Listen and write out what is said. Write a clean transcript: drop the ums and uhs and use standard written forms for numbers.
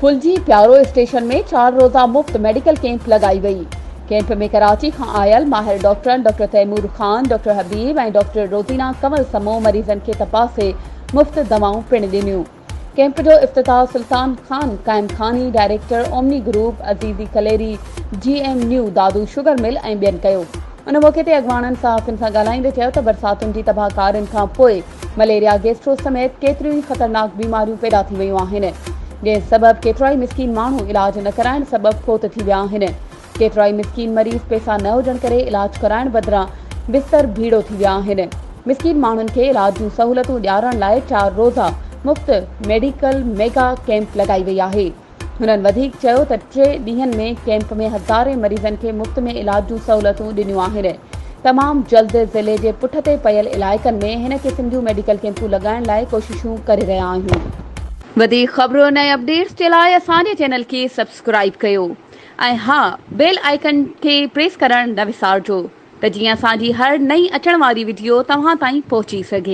फुलजी प्यारो स्टेशन में 4 रोज़ा मुफ्त मेडिकल कैंप लगाई वई। कैंप में कराची खां आयल माहिर डॉक्टरनि डॉक्टर तैमूर खान, डॉक्टर हबीब ऐं डॉक्टर रोज़ीना कंवल समूह मरीज़नि खे तपासे मुफ्त दवाऊं पिण ॾिनियूं। कैंप जो इफ्तिताह सुल्तान Khan Qaim Khani, director Omni group Azizi Kaleri, GM new Dadu sugar mill ऐं ॿियनि कयो। उन मौक़े ते अॻवाननि सहाफ़ियुनि सां ॻाल्हाईंदे चयो त बरसातुनि जी तबाहकारियुनि खां पोइ मलेरिया, गैस्ट्रो समेत केतिरियूं ई ख़तरनाक बीमारियूं पैदा थी वयूं आहिनि, जंहिं सबबि केतिरा ई मिस्कीन माण्हू इलाज न कराइण सबबि फोत थी विया आहिनि। केतिरा ई मिस्कीन मरीज़ पैसा न हुजण करे इलाज कराइण बदिरां बिस्तर भीड़ो थी विया आहिनि। मिस्कीन माण्हुनि खे इलाज जूं सहूलियतूं ॾियारण लाइ 4 रोज़ा मुफ़्त मेडिकल मेगा कैंप लगाई वई आहे। हुननि वधीक चयो त 3 ॾींहनि में कैंप में हज़ारे मरीज़नि खे मुफ़्त में इलाज जूं सहूलियतूं ॾिनियूं आहिनि। तमामु जल्द ज़िले जे पुठिते पयल इलाइक़नि में हिन क़िस्म जूं मेडिकल कैंपूं लॻाइण लाइ कोशिशूं करे रहिया आहियूं। वधीक ख़बरुनि ऐं अपडेट्स जे लाइ असांजे चैनल खे सब्सक्राइब कयो ऐं हा, बेल आइकन खे प्रेस करणु न विसारिजो त जीअं असांजी हर नई अचण वारी वीडियो तव्हां ताईं पहुची सघे।